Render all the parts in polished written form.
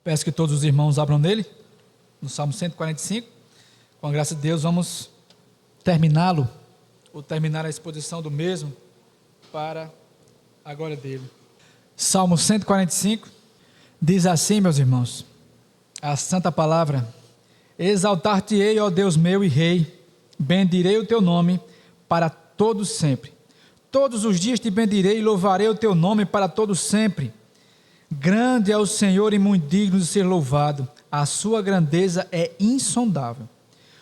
Peço que todos os irmãos abram nele, no Salmo 145. Com a graça de Deus, vamos terminá-lo, ou terminar a exposição do mesmo, para a glória dele. Salmo 145, diz assim, meus irmãos, a santa palavra: exaltar-te-ei, ó Deus meu e Rei, bendirei o teu nome para todos sempre. Todos os dias te bendirei e louvarei o teu nome para todos sempre. Grande é o Senhor e muito digno de ser louvado, a sua grandeza é insondável.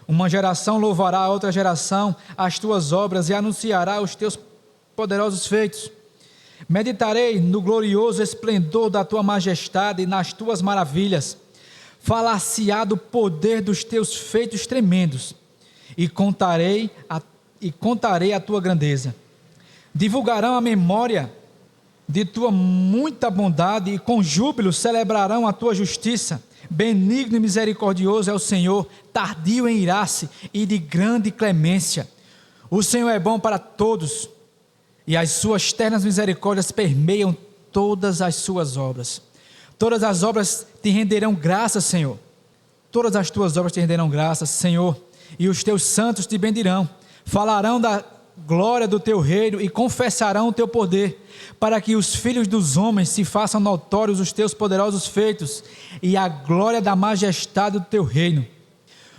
Uma geração louvará a outra geração as tuas obras e anunciará os teus poderosos feitos. Meditarei no glorioso esplendor da tua majestade e nas tuas maravilhas. Falar-se-á do poder dos teus feitos tremendos, e contarei a tua grandeza. Divulgarão a memória de tua muita bondade e com júbilo celebrarão a tua justiça. Benigno e misericordioso é o Senhor, tardio em irar-se e de grande clemência. O Senhor é bom para todos, e as suas ternas misericórdias permeiam todas as suas obras. Todas as obras te renderão graças, Senhor. Todas as tuas obras te renderão graças, Senhor, e os teus santos te bendirão. Falarão da glória do teu reino e confessarão o teu poder, para que os filhos dos homens se façam notórios os teus poderosos feitos e a glória da majestade do teu reino.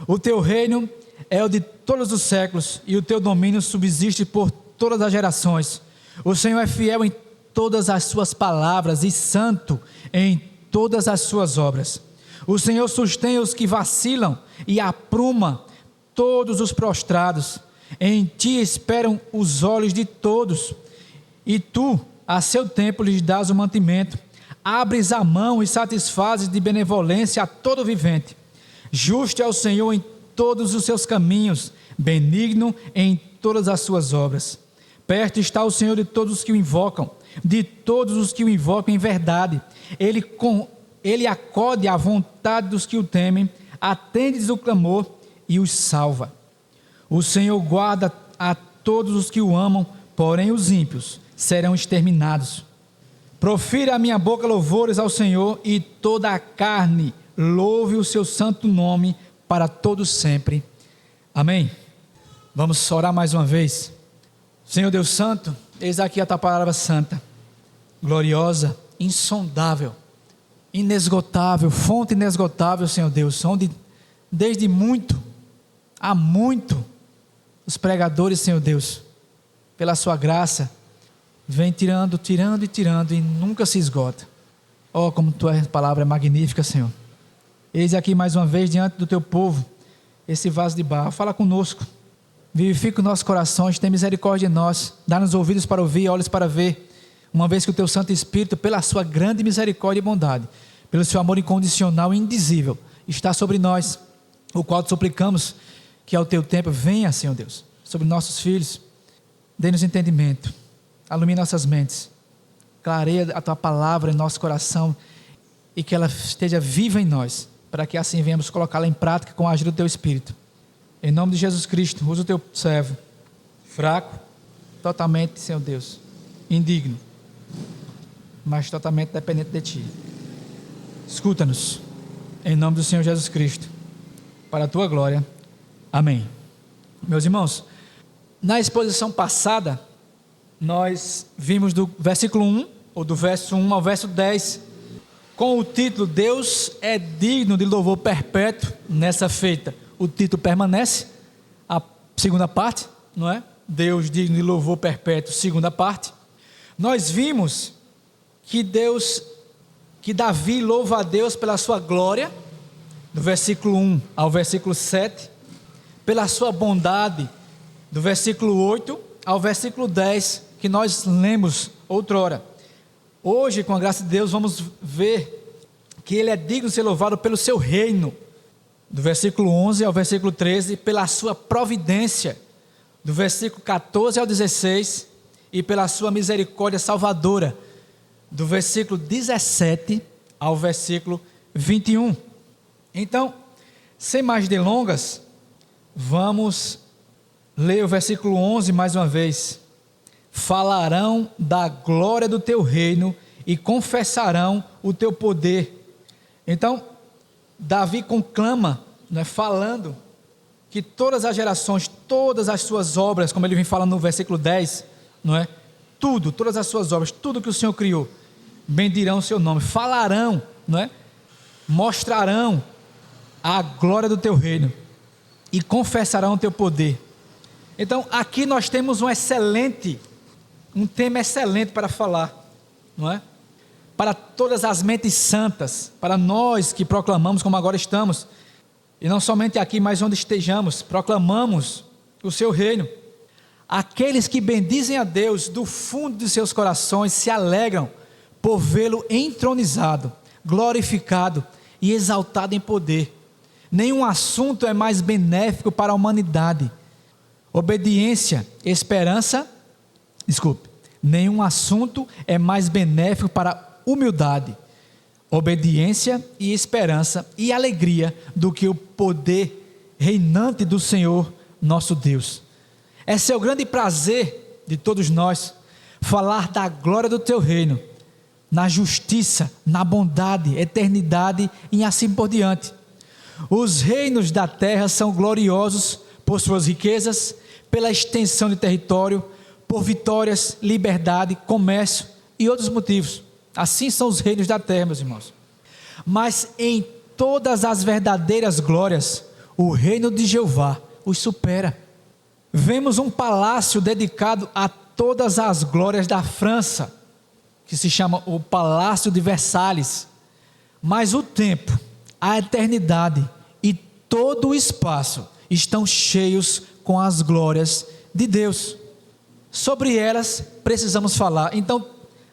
O teu reino é o de todos os séculos e o teu domínio subsiste por todas as gerações. O Senhor é fiel em todas as suas palavras e santo em todas as suas obras. O Senhor sustém os que vacilam e apruma todos os prostrados. Em ti esperam os olhos de todos, e tu, a seu tempo, lhes dás o mantimento. Abres a mão e satisfazes de benevolência a todo vivente. Justo é o Senhor em todos os seus caminhos, benigno em todas as suas obras. Perto está o Senhor de todos os que o invocam, de todos os que o invocam em verdade. Ele acode à vontade dos que o temem, atende-lhes o clamor e os salva. O Senhor guarda a todos os que o amam, porém os ímpios serão exterminados. Profira a minha boca louvores ao Senhor, e toda a carne louve o seu santo nome para todos sempre. Amém. Vamos orar mais uma vez. Senhor Deus Santo, eis aqui a tua palavra santa, gloriosa, insondável, inesgotável, fonte inesgotável, Senhor Deus, onde desde há muito, os pregadores, Senhor Deus, pela sua graça, vem tirando e nunca se esgota. Oh, como tua palavra é magnífica, Senhor. Eis aqui mais uma vez diante do teu povo, esse vaso de barro. Fala conosco, vivifica os nossos corações, tem misericórdia de nós, dá-nos ouvidos para ouvir, olhos para ver, uma vez que o teu Santo Espírito, pela sua grande misericórdia e bondade, pelo seu amor incondicional e indizível, está sobre nós, o qual te suplicamos que ao teu tempo venha, Senhor Deus, sobre nossos filhos, dê-nos entendimento, ilumine nossas mentes, clareia a tua palavra em nosso coração e que ela esteja viva em nós, para que assim venhamos colocá-la em prática com a ajuda do teu Espírito. Em nome de Jesus Cristo, usa o teu servo, fraco, totalmente, Senhor Deus, indigno, mas totalmente dependente de ti. Escuta-nos, em nome do Senhor Jesus Cristo, para a tua glória. Amém. Meus irmãos, na exposição passada, nós vimos do versículo 1, ou do verso 1 ao verso 10, com o título Deus é digno de louvor perpétuo nessa feita. O título permanece, a segunda parte, não é? Deus digno de louvor perpétuo, segunda parte. Nós vimos que Davi louva a Deus pela sua glória, do versículo 1 ao versículo 7, pela sua bondade, do versículo 8 ao versículo 10, que nós lemos outrora. Hoje, com a graça de Deus, vamos ver que ele é digno de ser louvado pelo seu reino, do versículo 11 ao versículo 13, pela sua providência, do versículo 14 ao 16, e pela sua misericórdia salvadora, do versículo 17 ao versículo 21. Então, sem mais delongas, vamos ler o versículo 11 mais uma vez. Falarão da glória do teu reino e confessarão o teu poder. Então, Davi conclama, né, falando que todas as gerações, todas as suas obras, como ele vem falando no versículo 10, não é? Tudo, todas as suas obras, tudo que o Senhor criou, bendirão o seu nome, falarão, não é? Mostrarão a glória do teu reino e confessarão o teu poder. Então, aqui nós temos um tema excelente para falar, não é? Para todas as mentes santas, para nós que proclamamos como agora estamos, e não somente aqui, mas onde estejamos, proclamamos o seu reino. Aqueles que bendizem a Deus do fundo de seus corações se alegram por vê-lo entronizado, glorificado e exaltado em poder. Nenhum assunto é mais benéfico para a humanidade. Nenhum assunto é mais benéfico para a humildade, obediência e esperança e alegria do que o poder reinante do Senhor nosso Deus. É seu grande prazer de todos nós falar da glória do teu reino, na justiça, na bondade, eternidade e assim por diante. Os reinos da terra são gloriosos por suas riquezas, pela extensão de território, por vitórias, liberdade, comércio e outros motivos. Assim são os reinos da terra, meus irmãos. Mas em todas as verdadeiras glórias, o reino de Jeová os supera. Vemos um palácio dedicado a todas as glórias da França, que se chama o Palácio de Versalhes. Mas o tempo, a eternidade e todo o espaço estão cheios com as glórias de Deus. Sobre elas precisamos falar. Então,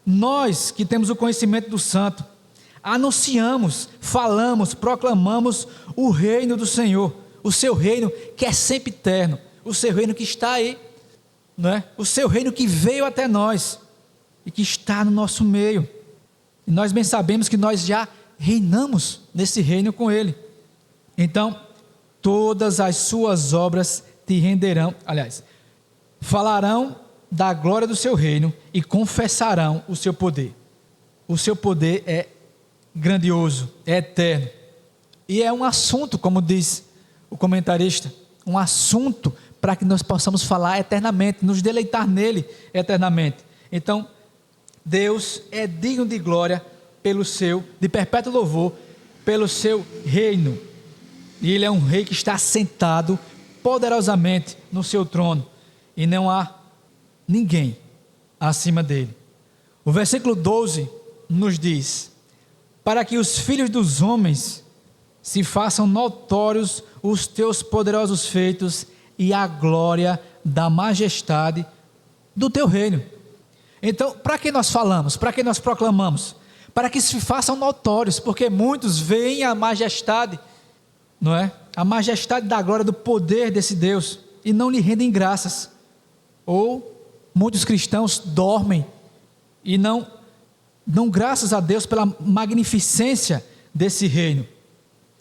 nós que temos o conhecimento do Santo, anunciamos, falamos, proclamamos o reino do Senhor, o seu reino que é sempre eterno, o seu reino que está aí, não é? O seu reino que veio até nós e que está no nosso meio. E nós bem sabemos que nós já reinamos nesse reino com Ele. Então, todas as suas obras te renderão, falarão da glória do seu reino e confessarão o seu poder. O seu poder é grandioso, é eterno. E é um assunto, como diz o comentarista, um assunto para que nós possamos falar eternamente, nos deleitar nele eternamente. Então, Deus é digno de glória de perpétuo louvor, pelo seu reino. E Ele é um rei que está sentado poderosamente no seu trono, e não há ninguém acima dele. O versículo 12 nos diz: para que os filhos dos homens se façam notórios os teus poderosos feitos e a glória da majestade do teu reino. Então, para que nós falamos? Para que nós proclamamos? Para que se façam notórios, porque muitos veem a majestade, não é? A majestade da glória, do poder desse Deus, e não lhe rendem graças. Ou muitos cristãos dormem e não dão graças a Deus pela magnificência desse reino.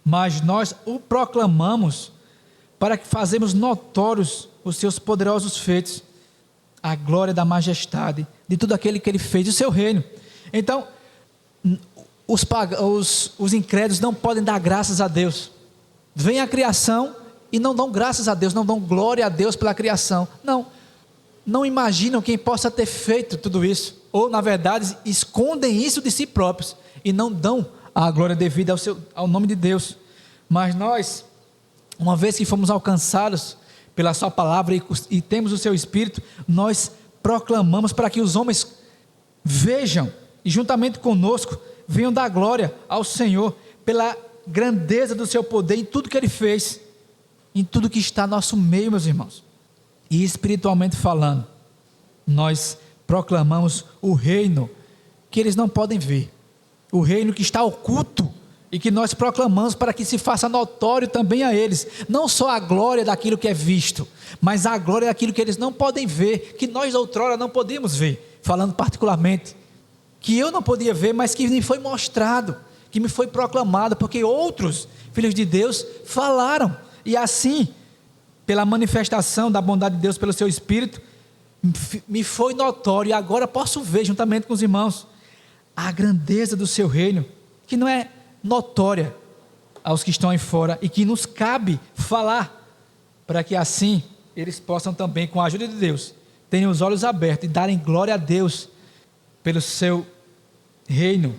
Mas nós o proclamamos para que fazemos notórios os seus poderosos feitos, a glória da majestade de tudo aquele que Ele fez, o seu reino. Então, os incrédulos não podem dar graças a Deus. Vem a criação e não dão graças a Deus, não dão glória a Deus pela criação. Não imaginam quem possa ter feito tudo isso, ou na verdade escondem isso de si próprios e não dão a glória devida ao nome de Deus. Mas nós, uma vez que fomos alcançados pela sua palavra e temos o seu Espírito, nós proclamamos para que os homens vejam e juntamente conosco venham dar glória ao Senhor pela grandeza do seu poder em tudo que Ele fez, em tudo que está no nosso meio, meus irmãos. E espiritualmente falando, nós proclamamos o reino que eles não podem ver, o reino que está oculto e que nós proclamamos para que se faça notório também a eles, não só a glória daquilo que é visto, mas a glória daquilo que eles não podem ver, que nós outrora não podíamos ver, falando particularmente, que eu não podia ver, mas que me foi mostrado, que me foi proclamado, porque outros filhos de Deus falaram, e assim, pela manifestação da bondade de Deus pelo seu Espírito, me foi notório, e agora posso ver juntamente com os irmãos, a grandeza do seu reino, que não é notória aos que estão aí fora e que nos cabe falar, para que assim eles possam também, com a ajuda de Deus, terem os olhos abertos e darem glória a Deus pelo seu reino.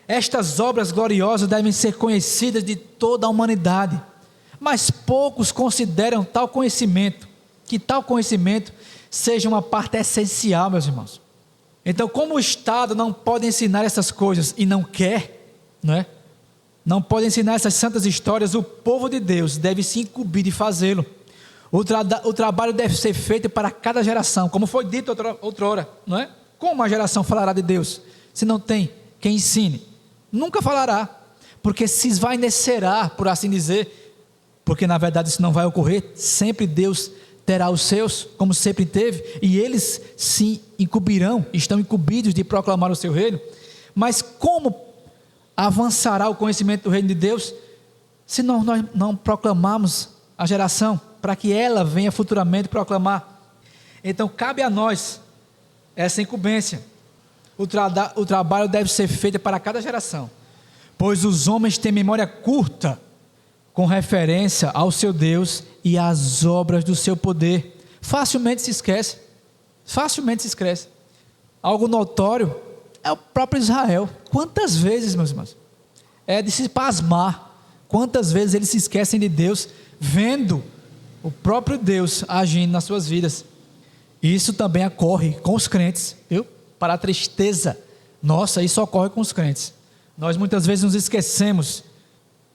Estas obras gloriosas devem ser conhecidas de toda a humanidade, mas poucos consideram que tal conhecimento seja uma parte essencial, meus irmãos. Então, como o Estado não pode ensinar essas coisas e não quer, não pode ensinar essas santas histórias, o povo de Deus deve se incumbir de fazê-lo. O trabalho deve ser feito para cada geração, como foi dito outrora, não é? Como uma geração falará de Deus, se não tem quem ensine? Nunca falará, porque se esvainecerá, por assim dizer, porque na verdade isso não vai ocorrer. Sempre Deus terá os seus, como sempre teve, e eles se incumbirão, estão incumbidos de proclamar o seu reino. Mas como avançará o conhecimento do reino de Deus, se nós não proclamarmos a geração, para que ela venha futuramente proclamar? Então cabe a nós essa incumbência. O trabalho deve ser feito para cada geração, pois os homens têm memória curta com referência ao seu Deus e às obras do seu poder. Facilmente se esquece. Algo notório é o próprio Israel. Quantas vezes, meus irmãos, é de se pasmar, quantas vezes eles se esquecem de Deus, vendo o próprio Deus agindo nas suas vidas. Isso também ocorre com os crentes, viu? Para a tristeza nossa, isso ocorre com os crentes. Nós muitas vezes nos esquecemos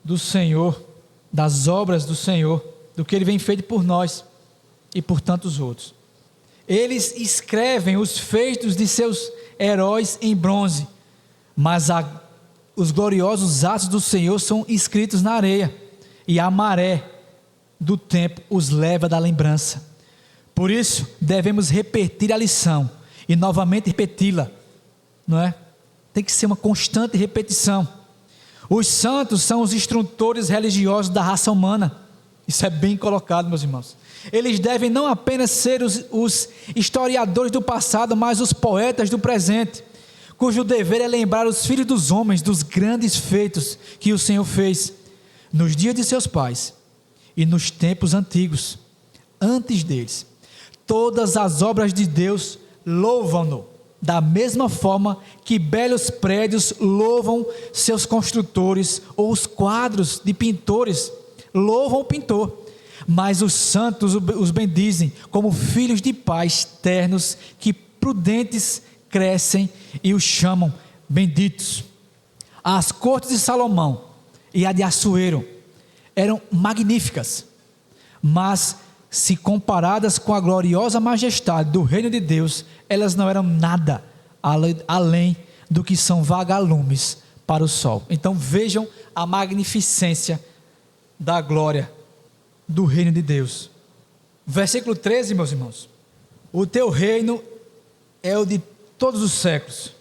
do Senhor, das obras do Senhor, do que Ele vem feito por nós e por tantos outros. Eles escrevem os feitos de seus heróis em bronze, mas os gloriosos atos do Senhor são escritos na areia, e a maré do tempo os leva da lembrança. Por isso devemos repetir a lição e novamente repeti-la, não é? Tem que ser uma constante repetição. Os santos são os instrutores religiosos da raça humana. Isso é bem colocado, meus irmãos. Eles devem não apenas ser os historiadores do passado, mas os poetas do presente, cujo dever é lembrar os filhos dos homens dos grandes feitos que o Senhor fez nos dias de seus pais e nos tempos antigos, antes deles. Todas as obras de Deus louvam-no, da mesma forma que belos prédios louvam seus construtores, ou os quadros de pintores louvam o pintor. Mas os santos os bendizem como filhos de pais ternos, que prudentes crescem e os chamam benditos. As cortes de Salomão e a de Assuero eram magníficas, mas se comparadas com a gloriosa majestade do reino de Deus, elas não eram nada além do que são vagalumes para o sol. Então vejam a magnificência da glória do reino de Deus. Versículo 13, meus irmãos: o teu reino é o de todos os séculos,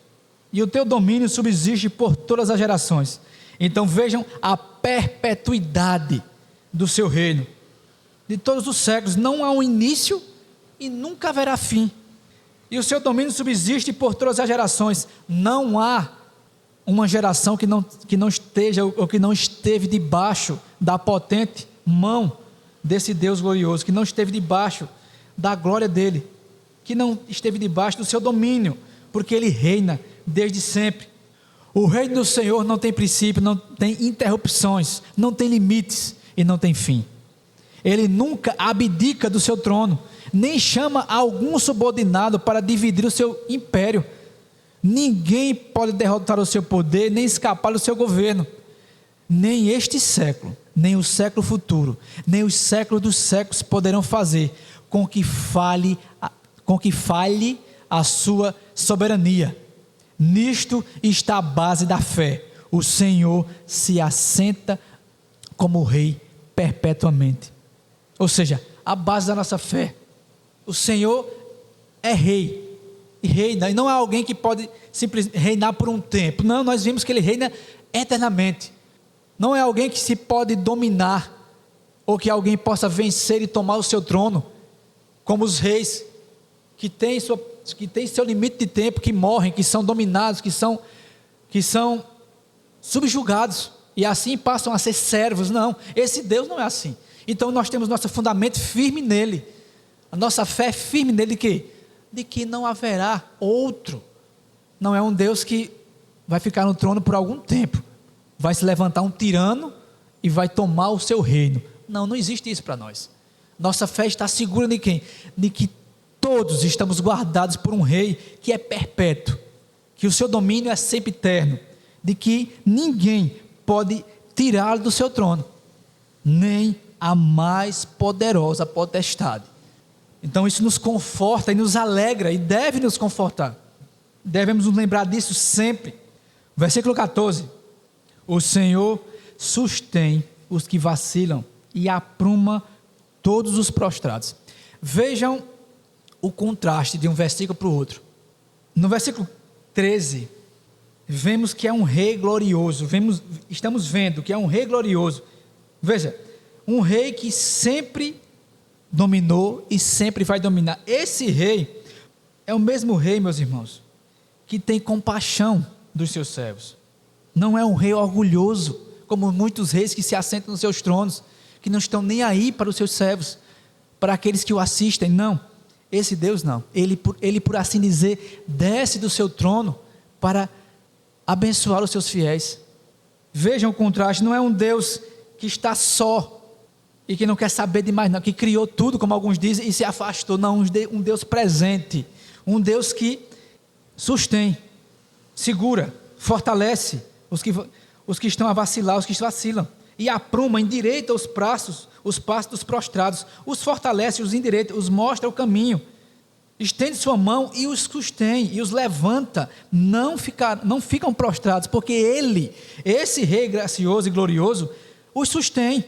e o teu domínio subsiste por todas as gerações. Então vejam a perpetuidade do seu reino, de todos os séculos. Não há um início e nunca haverá fim, e o seu domínio subsiste por todas as gerações. Não há uma geração que não esteja ou que não esteve debaixo da potente mão desse Deus glorioso, que não esteve debaixo da glória dele, que não esteve debaixo do seu domínio, porque ele reina desde sempre. O reino do Senhor não tem princípio, não tem interrupções, não tem limites e não tem fim. Ele nunca abdica do seu trono, nem chama algum subordinado para dividir o seu império. Ninguém pode derrotar o seu poder, nem escapar do seu governo. Nem este século, nem o século futuro, nem os séculos dos séculos poderão fazer com que falhe a sua soberania. Nisto está a base da fé. O Senhor se assenta como rei perpetuamente. Ou seja, a base da nossa fé. O Senhor é rei, e reina, e não é alguém que pode simplesmente reinar por um tempo. Não, nós vimos que ele reina eternamente. Não é alguém que se pode dominar, ou que alguém possa vencer e tomar o seu trono, como os reis, que têm seu limite de tempo, que morrem, que são dominados, que são subjugados, e assim passam a ser servos. Não, esse Deus não é assim. Então nós temos nosso fundamento firme nele, a nossa fé firme nele de quê? De que não haverá outro. Não é um Deus que vai ficar no trono por algum tempo, vai se levantar um tirano e vai tomar o seu reino. Não, não existe isso para nós. Nossa fé está segura de quem? De que todos estamos guardados por um rei que é perpétuo, que o seu domínio é sempre eterno, de que ninguém pode tirá-lo do seu trono, nem a mais poderosa potestade. Então isso nos conforta e nos alegra, e deve nos confortar. Devemos nos lembrar disso sempre. Versículo 14: o Senhor sustém os que vacilam e apruma todos os prostrados. Vejam o contraste de um versículo para o outro. No versículo 13, vemos que é um rei glorioso. Estamos vendo que é um rei glorioso. Veja, um rei que sempre dominou e sempre vai dominar. Esse rei é o mesmo rei, meus irmãos, que tem compaixão dos seus servos. Não é um rei orgulhoso, como muitos reis que se assentam nos seus tronos, que não estão nem aí para os seus servos, para aqueles que o assistem. Não, esse Deus não. Ele, por assim dizer, desce do seu trono para abençoar os seus fiéis. Vejam o contraste. Não é um Deus que está só e que não quer saber de mais não, que criou tudo, como alguns dizem, e se afastou. Não, um Deus presente, um Deus que sustém, segura, fortalece os que estão a vacilar, os que vacilam, e apruma, endireita os passos dos prostrados, os fortalece, os endireita, os mostra o caminho, estende sua mão e os sustém, e os levanta, não ficam prostrados, porque ele, esse rei gracioso e glorioso, os sustém,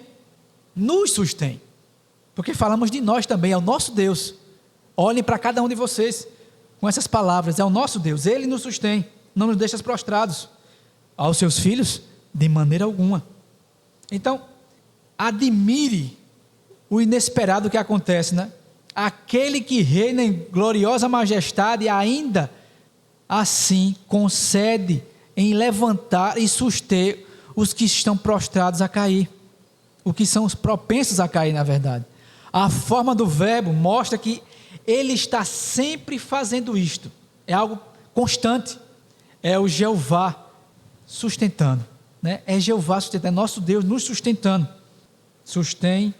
nos sustém, porque falamos de nós também, é o nosso Deus. Olhem para cada um de vocês com essas palavras, é o nosso Deus, ele nos sustém, não nos deixa prostrados. Aos seus filhos, de maneira alguma. Então, admire o inesperado que acontece, né? Aquele que reina em gloriosa majestade, ainda assim concede em levantar e suster os que estão prostrados a cair, os que são os propensos a cair, na verdade. A forma do verbo mostra que ele está sempre fazendo isto, é algo constante, é o Jeová sustentando, né? É Jeová sustentando, é nosso Deus nos sustentando. Sustém,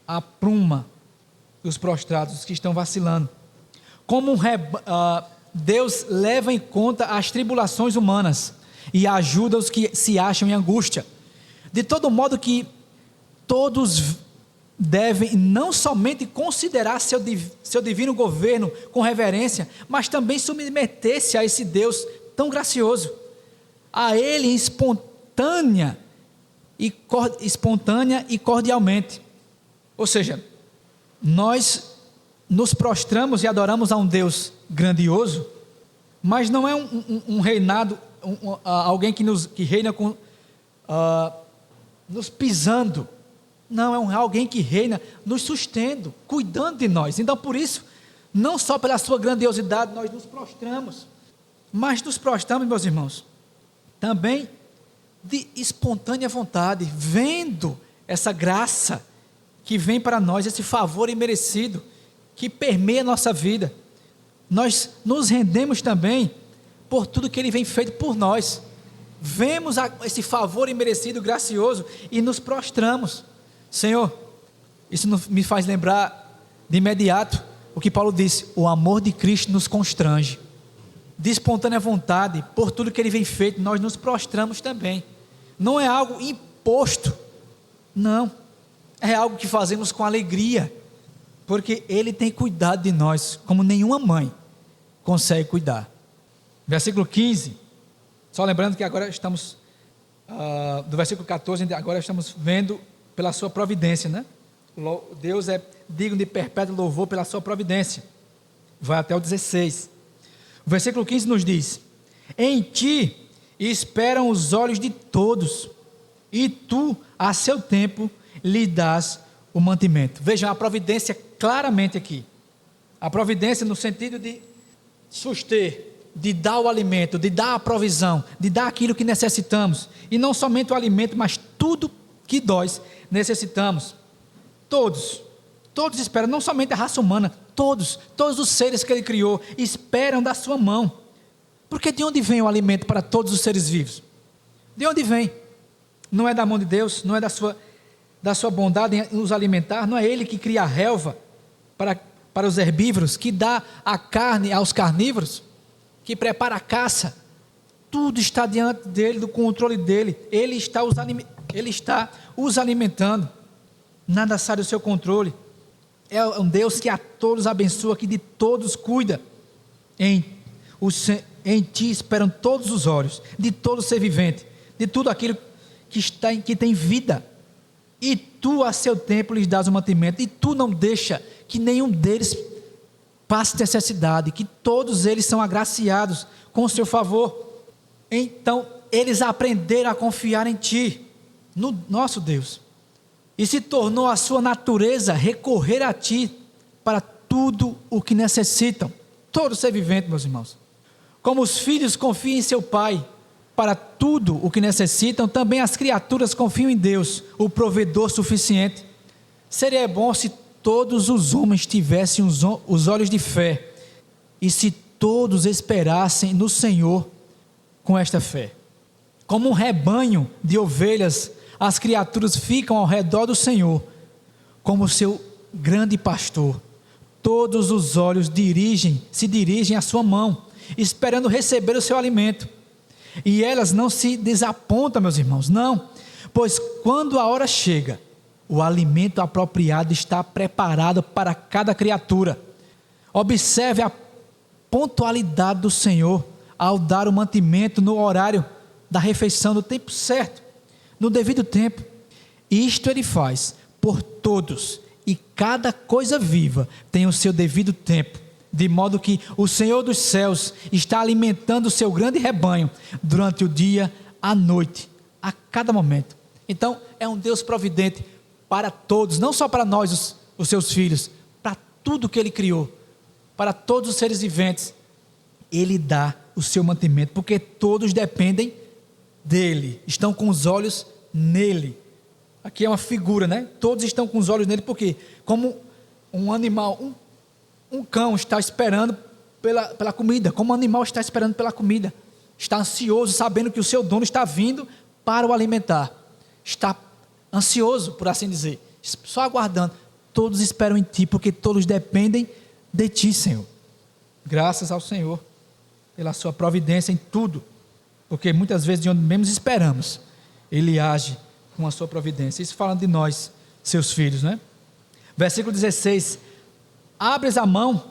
apruma os prostrados, os que estão vacilando. Como Deus leva em conta as tribulações humanas e ajuda os que se acham em angústia, de todo modo que todos devem não somente considerar seu divino governo com reverência, mas também submeter-se a esse Deus tão gracioso, a Ele espontânea e cordialmente. Ou seja, nós nos prostramos e adoramos a um Deus grandioso, mas não é um reinado, alguém que reina nos pisando. Não, é alguém que reina nos sustendo, cuidando de nós. Então, por isso, não só pela sua grandiosidade nós nos prostramos, mas nos prostramos, meus irmãos, também de espontânea vontade, vendo essa graça que vem para nós, esse favor imerecido que permeia a nossa vida. Nós nos rendemos também por tudo que Ele vem feito por nós. Vemos esse favor imerecido, gracioso, e nos prostramos. Senhor, isso me faz lembrar de imediato o que Paulo disse: o amor de Cristo nos constrange. De espontânea vontade, por tudo que Ele vem feito, nós nos prostramos também. Não é algo imposto, não, é algo que fazemos com alegria, porque Ele tem cuidado de nós, como nenhuma mãe consegue cuidar. Versículo 15, só lembrando que agora estamos, do versículo 14, agora estamos vendo pela sua providência, né? Deus é digno de perpétuo louvor pela sua providência. Vai até o 16. O versículo 15 nos diz: em ti esperam os olhos de todos, e tu, a seu tempo, lhe dás o mantimento. Vejam a providência claramente aqui. A providência no sentido de suster, de dar o alimento, de dar a provisão, de dar aquilo que necessitamos. E não somente o alimento, mas tudo que nós necessitamos. Todos esperam, não somente a raça humana, todos os seres que Ele criou, esperam da sua mão. Porque de onde vem o alimento para todos os seres vivos? De onde vem? Não é da mão de Deus, não é da sua bondade em nos alimentar, não é Ele que cria a relva para os herbívoros, que dá a carne aos carnívoros, que prepara a caça. Tudo está diante dele, do controle dele. Ele está os alimentando. Nada sai do seu controle. É um Deus que a todos abençoa, que de todos cuida. Em ti esperam todos os olhos, de todo ser vivente, de tudo aquilo que tem vida. E tu a seu tempo lhes dás o mantimento, e tu não deixa que nenhum deles passe necessidade, que todos eles são agraciados com o seu favor. Então eles aprenderam a confiar em ti, no nosso Deus, e se tornou a sua natureza recorrer a ti para tudo o que necessitam. Todo ser vivente, meus irmãos, como os filhos confiam em seu pai para tudo o que necessitam, também as criaturas confiam em Deus, o provedor suficiente. Seria bom se todos os homens tivessem os olhos de fé, e se todos esperassem no Senhor com esta fé. Como um rebanho de ovelhas, as criaturas ficam ao redor do Senhor, como seu grande pastor. Todos os olhos se dirigem à sua mão, esperando receber o seu alimento. E elas não se desapontam, meus irmãos, não, pois quando a hora chega, o alimento apropriado está preparado para cada criatura. Observe a pontualidade do Senhor ao dar o mantimento no horário da refeição, no tempo certo, no devido tempo. Isto Ele faz por todos, e cada coisa viva tem o seu devido tempo, de modo que o Senhor dos céus está alimentando o seu grande rebanho durante o dia, a noite, a cada momento. Então é um Deus providente para todos, não só para nós, os seus filhos, para tudo que Ele criou, para todos os seres viventes. Ele dá o seu mantimento, porque todos dependem dEle, estão com os olhos nele. Aqui é uma figura, né? Todos estão com os olhos nele, porque como um animal, um cão está esperando pela comida, como um animal está esperando pela comida, está ansioso, sabendo que o seu dono está vindo para o alimentar, está ansioso, por assim dizer, só aguardando. Todos esperam em ti, porque todos dependem de ti, Senhor. Graças ao Senhor pela sua providência em tudo, porque muitas vezes de onde menos esperamos, Ele age com a sua providência. Isso falando de nós, seus filhos, né? Versículo 16: abres a mão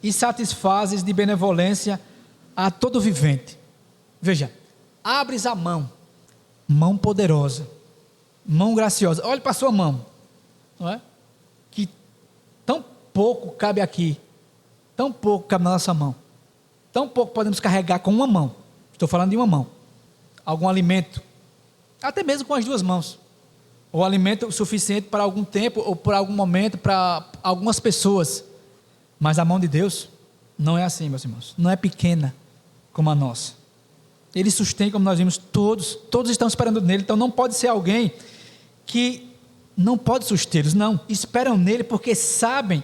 e satisfazes de benevolência a todo vivente. Veja, abres a mão poderosa, mão graciosa. Olhe para a sua mão, não é? Que tão pouco cabe aqui, tão pouco cabe na nossa mão, tão pouco podemos carregar com uma mão. Estou falando de uma mão, algum alimento, até mesmo com as duas mãos, ou alimento suficiente para algum tempo, ou por algum momento, para algumas pessoas. Mas a mão de Deus não é assim, meus irmãos, não é pequena como a nossa. Ele sustém, como nós vimos, todos estão esperando nele. Então não pode ser alguém que não pode sustê-los, não, esperam nele porque sabem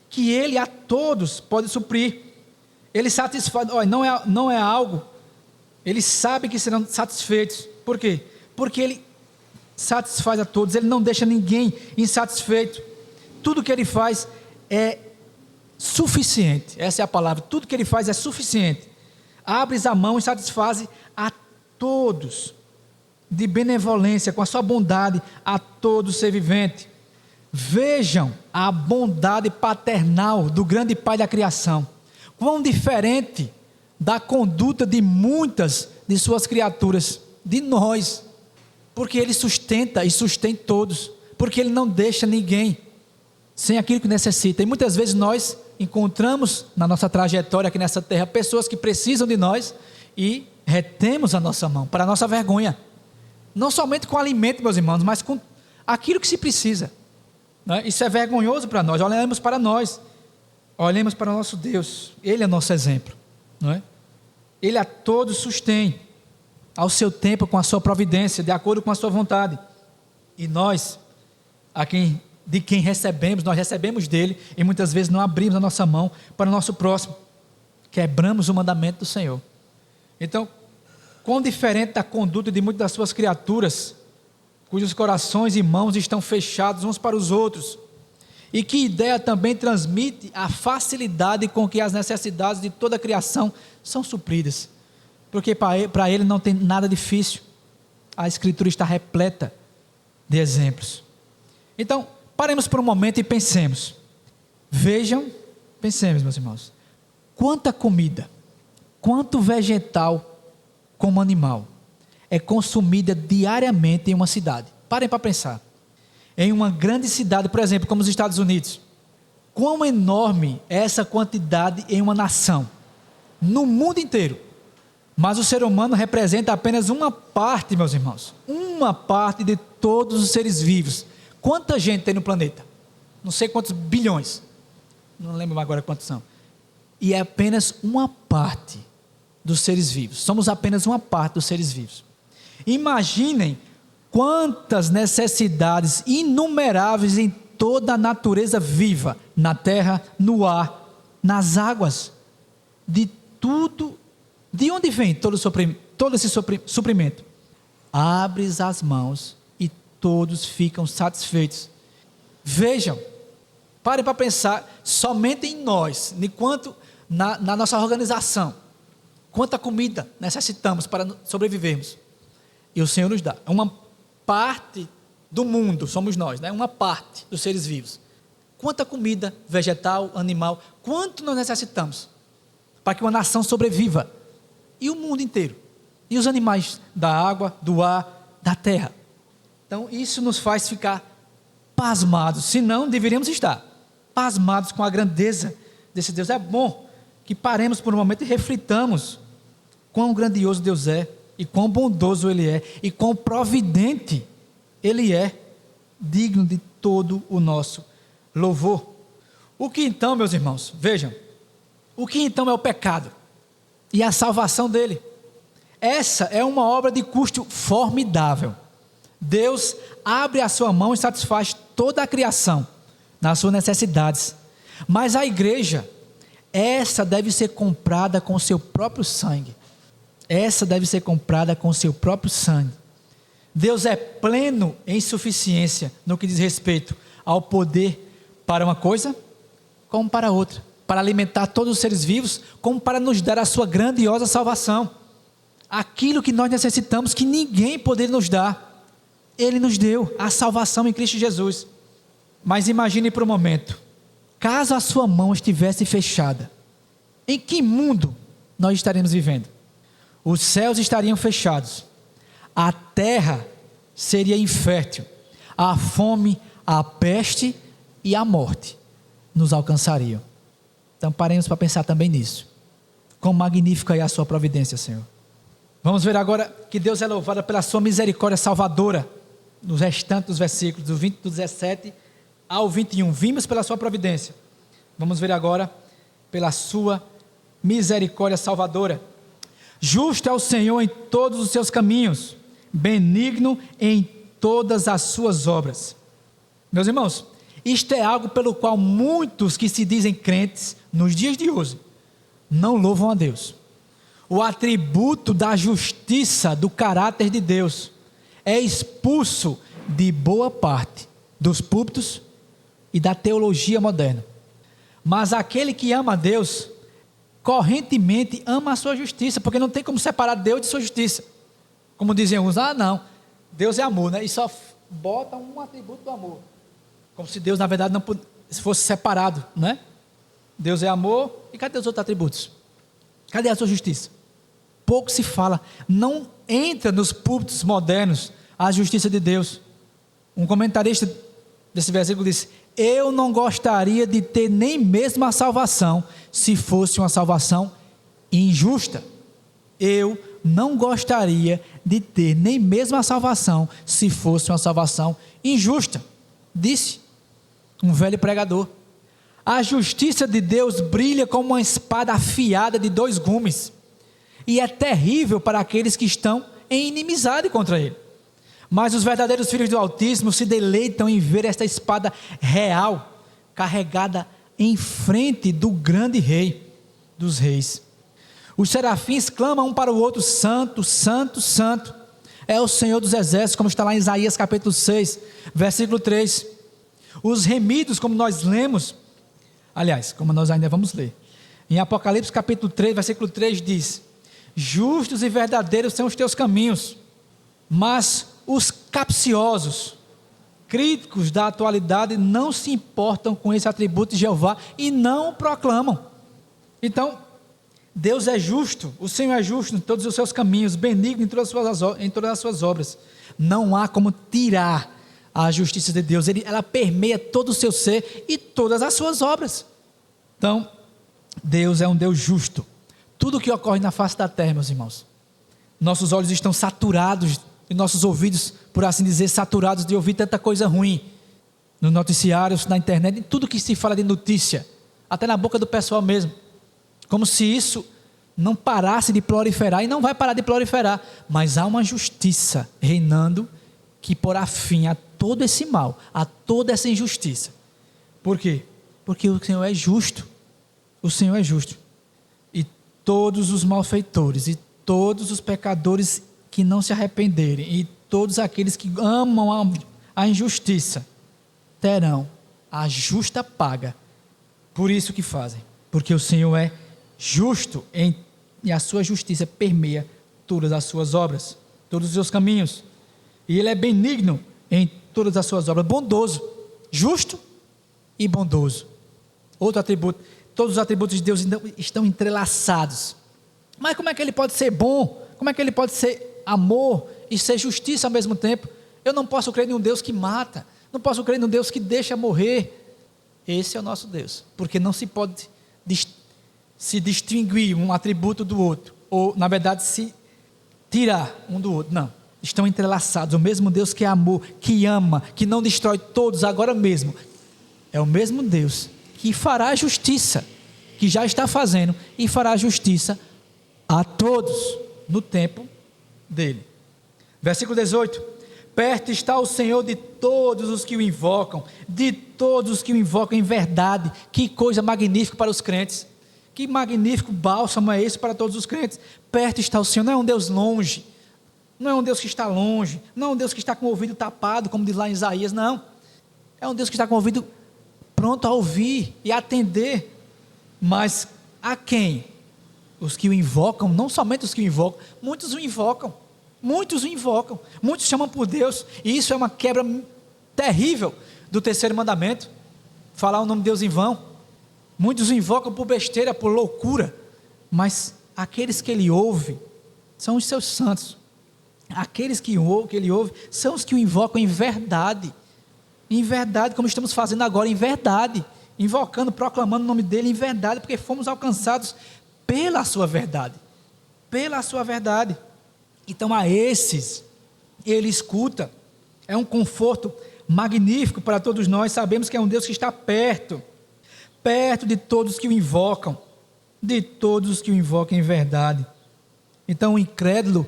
que ele a todos pode suprir. Ele satisfaz, não é algo, ele sabe que serão satisfeitos. Por quê? Porque ele satisfaz a todos, ele não deixa ninguém insatisfeito. Tudo que ele faz é suficiente, essa é a palavra, tudo que ele faz é suficiente. Abres a mão e satisfaz a todos, de benevolência, com a sua bondade, a todo ser vivente. Vejam a bondade paternal do grande Pai da criação, quão diferente da conduta de muitas de suas criaturas, de nós, porque Ele sustenta e sustém todos, porque Ele não deixa ninguém sem aquilo que necessita. E muitas vezes nós encontramos na nossa trajetória aqui nessa terra pessoas que precisam de nós e retemos a nossa mão, para a nossa vergonha, não somente com alimento, meus irmãos, mas com aquilo que se precisa, não é? Isso é vergonhoso para nós. Olhemos para nós, olhemos para o nosso Deus, Ele é nosso exemplo, não é? Ele a todos sustém, ao seu tempo, com a sua providência, de acordo com a sua vontade. E nós, de quem recebemos, nós recebemos dele, e muitas vezes não abrimos a nossa mão para o nosso próximo. Quebramos o mandamento do Senhor. Então, quão diferente da conduta de muitas das suas criaturas, cujos corações e mãos estão fechados uns para os outros, e que ideia também transmite a facilidade com que as necessidades de toda a criação são supridas, porque para ele não tem nada difícil. A Escritura está repleta de exemplos. Então, paremos por um momento e pensemos, pensemos, meus irmãos, quanta comida, quanto vegetal como animal é consumida diariamente em uma cidade. Parem para pensar. Em uma grande cidade, por exemplo, como os Estados Unidos, quão enorme é essa quantidade em uma nação, no mundo inteiro. Mas o ser humano representa apenas uma parte, meus irmãos, uma parte de todos os seres vivos. Quanta gente tem no planeta? Não sei quantos bilhões, não lembro agora quantos são. E é apenas uma parte dos seres vivos. Somos apenas uma parte dos seres vivos. Imaginem quantas necessidades inumeráveis em toda a natureza viva, na terra, no ar, nas águas, de tudo. De onde vem todo esse suprimento? Abres as mãos e todos ficam satisfeitos. Vejam, parem para pensar somente em nós, enquanto na nossa organização, quanta comida necessitamos para sobrevivermos. E o Senhor nos dá. Uma parte do mundo somos nós, né? Uma parte dos seres vivos. Quanta comida, vegetal, animal, quanto nós necessitamos para que uma nação sobreviva? E o mundo inteiro. E os animais da água, do ar, da terra. Então isso nos faz ficar pasmados, se não deveríamos estar pasmados com a grandeza desse Deus. É bom que paremos por um momento e reflitamos quão grandioso Deus é, e quão bondoso Ele é, e quão providente Ele é, digno de todo o nosso louvor. O que então, meus irmãos, vejam, o que então é o pecado e a salvação dele? Essa é uma obra de custo formidável. Deus abre a sua mão e satisfaz toda a criação nas suas necessidades, mas a igreja, essa deve ser comprada com o seu próprio sangue. Essa deve ser comprada com o seu próprio sangue. Deus é pleno em suficiência no que diz respeito ao poder para uma coisa como para outra, para alimentar todos os seres vivos, como para nos dar a sua grandiosa salvação. Aquilo que nós necessitamos, que ninguém poderia nos dar, Ele nos deu, a salvação em Cristo Jesus. Mas imagine por um momento, caso a sua mão estivesse fechada, em que mundo nós estaremos vivendo? Os céus estariam fechados, a terra seria infértil, a fome, a peste e a morte nos alcançariam. Então paremos para pensar também nisso. Quão magnífica é a sua providência, Senhor. Vamos ver agora que Deus é louvado pela sua misericórdia salvadora, nos restantes dos versículos, do 17 ao 21, vimos pela sua providência. Vamos ver agora pela sua misericórdia salvadora. Justo é o Senhor em todos os seus caminhos, benigno em todas as suas obras. Meus irmãos, isto é algo pelo qual muitos que se dizem crentes nos dias de hoje não louvam a Deus. O atributo da justiça do caráter de Deus é expulso de boa parte dos púlpitos e da teologia moderna. Mas aquele que ama a Deus, correntemente ama a sua justiça, porque não tem como separar Deus de sua justiça. Como dizem uns, não, Deus é amor, né? E só bota um atributo do amor. Como se Deus, na verdade, não fosse separado, né? Deus é amor, e cadê os outros atributos? Cadê a sua justiça? Pouco se fala, não entra nos púlpitos modernos a justiça de Deus. Um comentarista desse versículo disse: eu não gostaria de ter nem mesmo a salvação se fosse uma salvação injusta. Eu não gostaria de ter nem mesmo a salvação se fosse uma salvação injusta, disse um velho pregador. A justiça de Deus brilha como uma espada afiada de 2 gumes. e é terrível para aqueles que estão em inimizade contra ele. Mas os verdadeiros filhos do Altíssimo se deleitam em ver esta espada real, carregada em frente do grande Rei dos Reis. Os serafins clamam um para o outro: Santo, Santo, Santo é o Senhor dos Exércitos, como está lá em Isaías capítulo 6, versículo 3. Os remidos, como nós lemos, aliás, como nós ainda vamos ler, em Apocalipse capítulo 3, versículo 3 diz: justos e verdadeiros são os teus caminhos, mas os capciosos, críticos da atualidade, não se importam com esse atributo de Jeová e não o proclamam. Então, Deus é justo, o Senhor é justo em todos os seus caminhos, benigno em todas as suas obras. Não há como tirar a justiça de Deus, ela permeia todo o seu ser e todas as suas obras. Então, Deus é um Deus justo. Tudo o que ocorre na face da terra, meus irmãos, nossos olhos estão saturados, e nossos ouvidos, por assim dizer, saturados de ouvir tanta coisa ruim, nos noticiários, na internet, em tudo que se fala de notícia, até na boca do pessoal mesmo, como se isso não parasse de proliferar, e não vai parar de proliferar, mas há uma justiça reinando, que porá fim a todo esse mal, a toda essa injustiça. Por quê? Porque o Senhor é justo, o Senhor é justo, e todos os malfeitores, e todos os pecadores que não se arrependerem, e todos aqueles que amam a injustiça, terão a justa paga, por isso que fazem, porque o Senhor é justo, e a sua justiça permeia todas as suas obras, todos os seus caminhos, e Ele é benigno em todas as suas obras, bondoso, justo e bondoso. Outro atributo, todos os atributos de Deus estão entrelaçados. Mas como é que Ele pode ser bom? Como é que Ele pode ser amor e ser justiça ao mesmo tempo? Eu não posso crer em um Deus que mata, não posso crer em um Deus que deixa morrer. Esse é o nosso Deus, porque não se pode se distinguir um atributo do outro, ou na verdade se tirar um do outro. Não, estão entrelaçados. O mesmo Deus que é amor, que ama, que não destrói todos agora mesmo, é o mesmo Deus que fará justiça, que já está fazendo e fará justiça a todos no tempo dele. Versículo 18: perto está o Senhor de todos os que o invocam, de todos os que o invocam em verdade. Que coisa magnífica para os crentes, que magnífico bálsamo é esse para todos os crentes. Perto está o Senhor, não é um Deus longe, não é um Deus que está longe, não é um Deus que está com o ouvido tapado, como diz lá em Isaías, não, é um Deus que está com o ouvido pronto a ouvir e atender. Mas a quem? Os que o invocam, não somente os que o invocam, muitos o invocam, muitos chamam por Deus, e isso é uma quebra terrível do terceiro mandamento, falar o nome de Deus em vão. Muitos o invocam por besteira, por loucura, mas aqueles que ele ouve são os seus santos. Aqueles que ele ouve são os que o invocam em verdade, como estamos fazendo agora, em verdade, invocando, proclamando o nome dele em verdade, porque fomos alcançados pela sua verdade, Então a esses ele escuta. É um conforto magnífico para todos nós. Sabemos que é um Deus que está perto de todos que o invocam, em verdade. Então o incrédulo,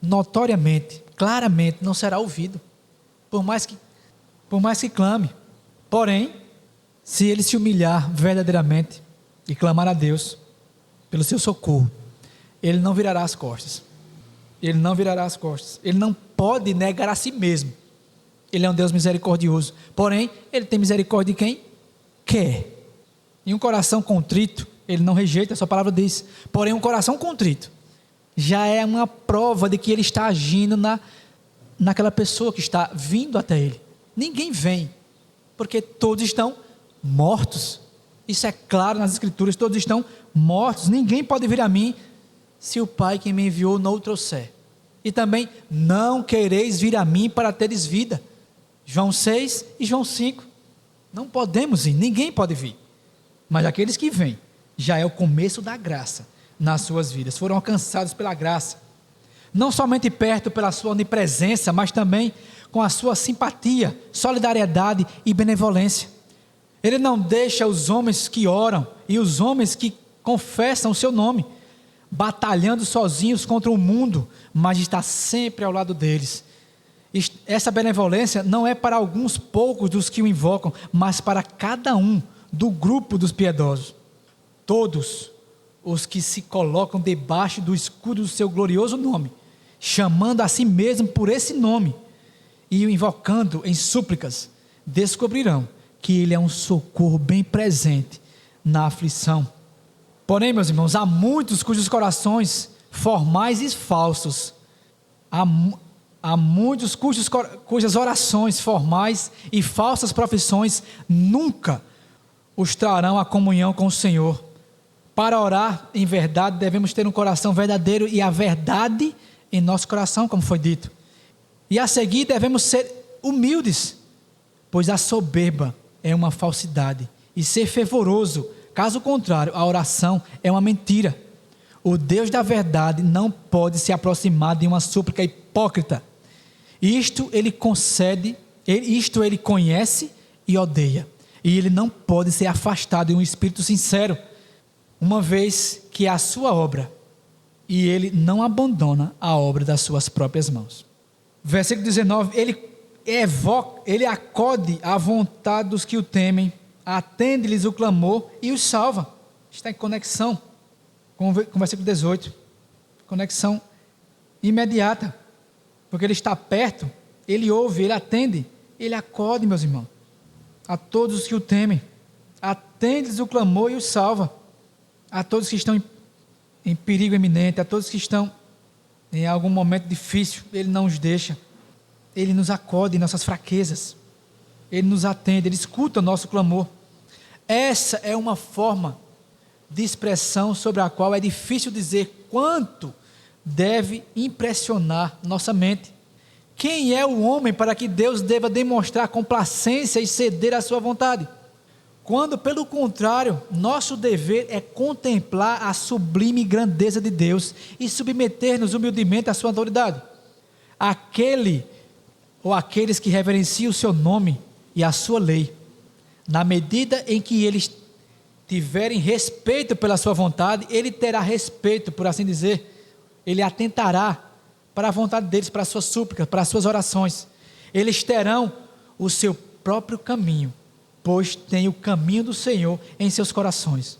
notoriamente, claramente, não será ouvido, por mais que clame. Porém, se ele se humilhar verdadeiramente e clamar a Deus pelo seu socorro, ele não virará as costas. Ele não pode negar a si mesmo. Ele é um Deus misericordioso, porém ele tem misericórdia de quem quer. E um coração contrito ele não rejeita, a sua palavra diz. Porém um coração contrito já é uma prova de que ele está agindo naquela pessoa que está vindo até ele. Ninguém vem, porque todos estão mortos. Isso é claro nas escrituras, todos estão mortos. Ninguém pode vir a mim se o Pai que me enviou não o trouxer. E também não quereis vir a mim para teres vida. João 6 e João 5. Não podemos ir, ninguém pode vir. Mas aqueles que vêm, já é o começo da graça nas suas vidas. Foram alcançados pela graça. Não somente perto pela sua onipresença, mas também com a sua simpatia, solidariedade e benevolência. Ele não deixa os homens que oram e os homens que confessam o seu nome batalhando sozinhos contra o mundo, mas está sempre ao lado deles. Essa benevolência não é para alguns poucos dos que o invocam, mas para cada um do grupo dos piedosos. Todos os que se colocam debaixo do escudo do seu glorioso nome, chamando a si mesmo por esse nome e o invocando em súplicas, descobrirão que ele é um socorro bem presente na aflição. Porém, meus irmãos, há muitos cujos corações formais e falsos, há muitos cujas orações formais e falsas profissões nunca os trarão à comunhão com o Senhor. Para orar em verdade, devemos ter um coração verdadeiro e a verdade em nosso coração, como foi dito. E a seguir devemos ser humildes, pois a soberba é uma falsidade, e ser fervoroso, caso contrário, a oração é uma mentira. O Deus da verdade não pode se aproximar de uma súplica hipócrita. Isto ele conhece e odeia, e ele não pode ser afastado de um espírito sincero, uma vez que é a sua obra, e ele não abandona a obra das suas próprias mãos. Versículo 19, ele acode à vontade dos que o temem, atende-lhes o clamor e os salva. Está em conexão com o versículo 18, conexão imediata, porque ele está perto, ele ouve, ele atende, ele acode, meus irmãos, a todos os que o temem, atende-lhes o clamor e os salva, a todos que estão em perigo iminente, a todos que estão em algum momento difícil, ele não os deixa, ele nos acode em nossas fraquezas, ele nos atende, ele escuta o nosso clamor. Essa é uma forma de expressão sobre a qual é difícil dizer quanto deve impressionar nossa mente. Quem é o homem para que Deus deva demonstrar complacência e ceder à sua vontade? Quando, pelo contrário, nosso dever é contemplar a sublime grandeza de Deus e submeter-nos humildemente à sua autoridade. Aqueles que reverenciam o seu nome e a sua lei, na medida em que eles tiverem respeito pela sua vontade, ele terá respeito, por assim dizer, ele atentará para a vontade deles, para as suas súplicas, para as suas orações. Eles terão o seu próprio caminho, pois tem o caminho do Senhor em seus corações.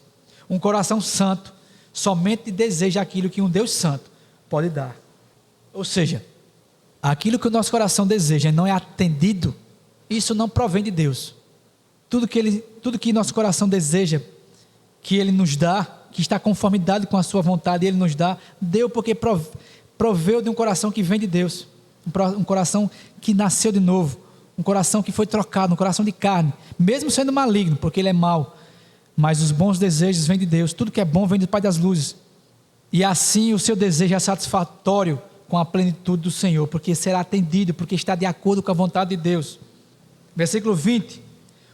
Um coração santo somente deseja aquilo que um Deus santo pode dar. Ou seja, aquilo que o nosso coração deseja e não é atendido, isso não provém de Deus. Tudo que nosso coração deseja, que Ele nos dá, que está em conformidade com a sua vontade, Ele nos dá, deu porque proveu de um coração que vem de Deus, um coração que nasceu de novo, um coração que foi trocado, um coração de carne, mesmo sendo maligno, porque ele é mau, mas os bons desejos vêm de Deus, tudo que é bom vem do Pai das luzes, e assim o seu desejo é satisfatório com a plenitude do Senhor, porque será atendido, porque está de acordo com a vontade de Deus. Versículo 20,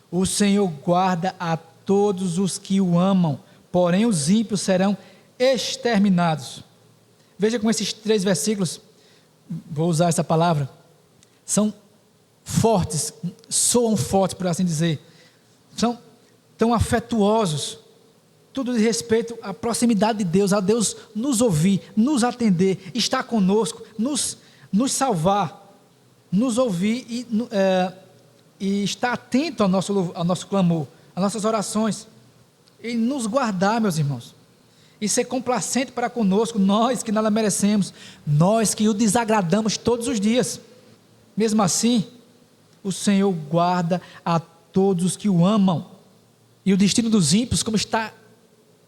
o Senhor guarda a todos os que o amam, porém os ímpios serão exterminados. Veja como esses 3 versículos, vou usar essa palavra, são fortes, soam fortes, por assim dizer, são tão afetuosos, tudo de respeito à proximidade de Deus, a Deus nos ouvir, nos atender, estar conosco, nos salvar, nos ouvir e estar atento ao nosso clamor, às nossas orações, e nos guardar, meus irmãos, e ser complacente para conosco, nós que nada merecemos, nós que o desagradamos todos os dias. Mesmo assim, o Senhor guarda a todos os que o amam, e o destino dos ímpios, como está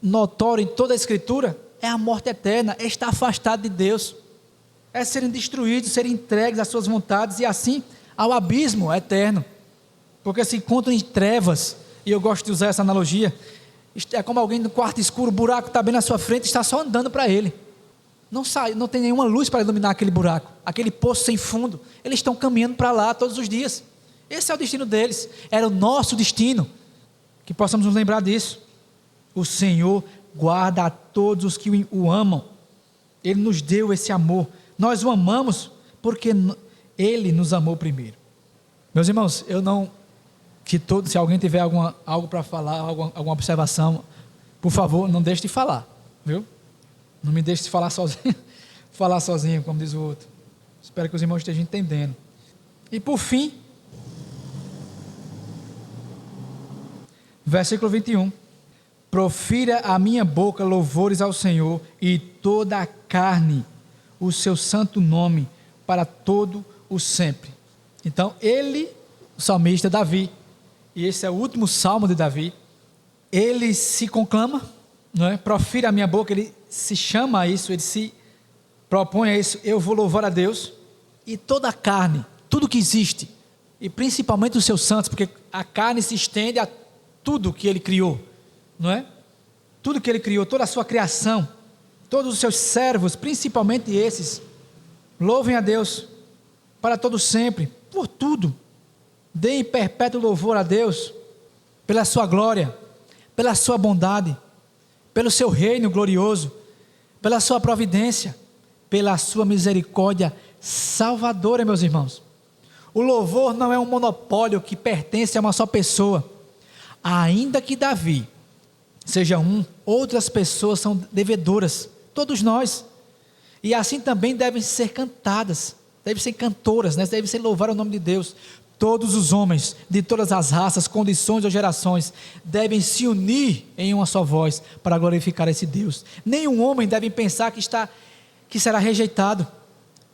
notório em toda a Escritura, é a morte eterna, é estar afastado de Deus, é serem destruídos, serem entregues às suas vontades, e assim ao abismo eterno, porque se encontram em trevas, e eu gosto de usar essa analogia, é como alguém no quarto escuro, o buraco está bem na sua frente, está só andando para ele, não tem nenhuma luz para iluminar aquele buraco, aquele poço sem fundo, eles estão caminhando para lá todos os dias, esse é o destino deles, era o nosso destino, que possamos nos lembrar disso. O Senhor guarda a todos os que o amam, Ele nos deu esse amor, nós o amamos porque Ele nos amou primeiro. Meus irmãos, se alguém tiver algo para falar, alguma observação, por favor, não deixe de falar, viu? Não me deixe falar sozinho, falar sozinho, como diz o outro. Espero que os irmãos estejam entendendo. E por fim, versículo 21. Profira a minha boca louvores ao Senhor, e toda a carne o seu santo nome para todo o sempre. Então ele, o salmista Davi, e esse é o último salmo de Davi, ele se conclama, não é? Profira a minha boca, ele se chama a isso, ele se propõe a isso: eu vou louvar a Deus, e toda a carne, tudo que existe, e principalmente os seus santos, porque a carne se estende a tudo que ele criou, não é? Tudo que ele criou, toda a sua criação, todos os seus servos, principalmente esses, louvem a Deus para todo sempre, por tudo. Deem perpétuo louvor a Deus pela sua glória, pela sua bondade, pelo seu reino glorioso, pela sua providência, pela sua misericórdia salvadora, meus irmãos. O louvor não é um monopólio que pertence a uma só pessoa. Ainda que Davi seja um, outras pessoas são devedoras, todos nós. E assim também devem ser cantadas, devem ser cantoras, né? Devem ser louvar o nome de Deus. Todos os homens, de todas as raças, condições ou gerações, devem se unir em uma só voz para glorificar esse Deus. Nenhum homem deve pensar que será rejeitado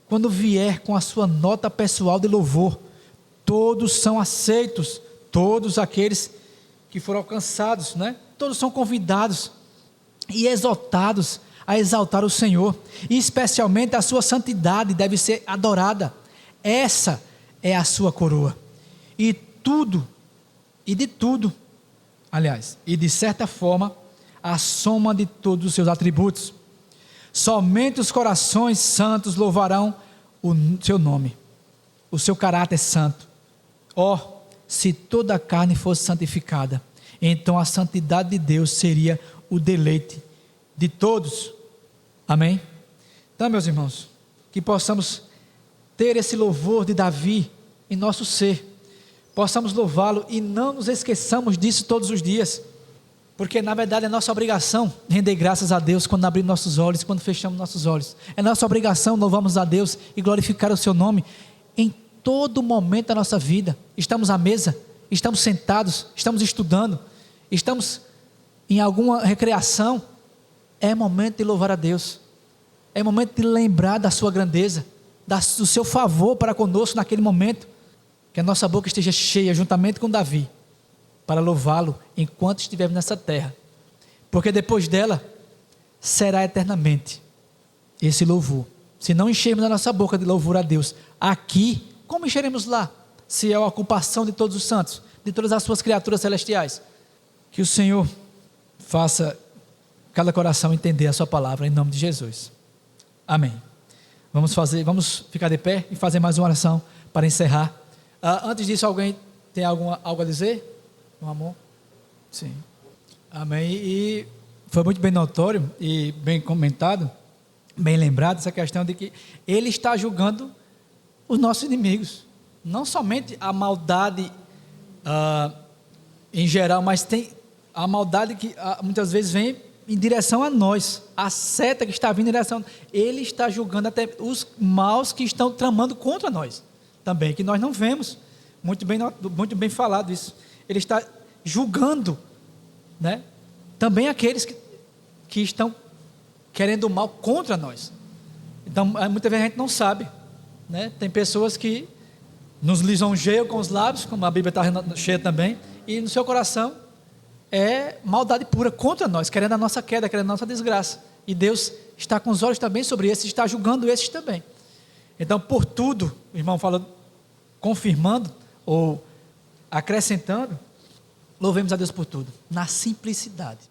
quando vier com a sua nota pessoal de louvor. Todos são aceitos, todos aqueles que foram alcançados, né? Todos são convidados e exaltados a exaltar o Senhor, e especialmente a sua santidade deve ser adorada. Essa é a sua coroa, e de certa forma, a soma de todos os seus atributos. Somente os corações santos louvarão o seu nome, o seu caráter santo. Se toda a carne fosse santificada, então a santidade de Deus seria o deleite de todos. Amém? Então, meus irmãos, que possamos ter esse louvor de Davi em nosso ser, possamos louvá-lo e não nos esqueçamos disso todos os dias, porque na verdade é nossa obrigação render graças a Deus quando abrimos nossos olhos, quando fechamos nossos olhos. É nossa obrigação louvarmos a Deus e glorificar o seu nome em todo momento da nossa vida. Estamos à mesa, estamos sentados, estamos estudando, estamos em alguma recreação, é momento de louvar a Deus, é momento de lembrar da sua grandeza, do seu favor para conosco naquele momento, que a nossa boca esteja cheia juntamente com Davi, para louvá-lo enquanto estivermos nessa terra, porque depois dela será eternamente esse louvor. Se não enchermos a nossa boca de louvor a Deus aqui, como encheremos lá, se é a ocupação de todos os santos, de todas as suas criaturas celestiais? Que o Senhor faça cada coração entender a sua palavra, em nome de Jesus. Amém. Vamos ficar de pé e fazer mais uma oração para encerrar. Antes disso, alguém tem algo a dizer? Um amor? Sim. Amém. E foi muito bem notório e bem comentado, bem lembrado, essa questão de que Ele está julgando os nossos inimigos. Não somente a maldade em geral, mas tem a maldade que muitas vezes vem em direção a nós, a seta que está vindo em direção, Ele está julgando até os maus que estão tramando contra nós, também, que nós não vemos, muito bem falado isso. Ele está julgando, né, também aqueles que estão querendo o mal contra nós. Então, muitas vezes a gente não sabe, né? Tem pessoas que nos lisonjeiam com os lábios, como a Bíblia está cheia também, e no seu coração é maldade pura contra nós, querendo a nossa queda, querendo a nossa desgraça. E Deus está com os olhos também sobre esses, está julgando esses também. Então, por tudo, o irmão fala, confirmando ou acrescentando, louvemos a Deus por tudo, na simplicidade.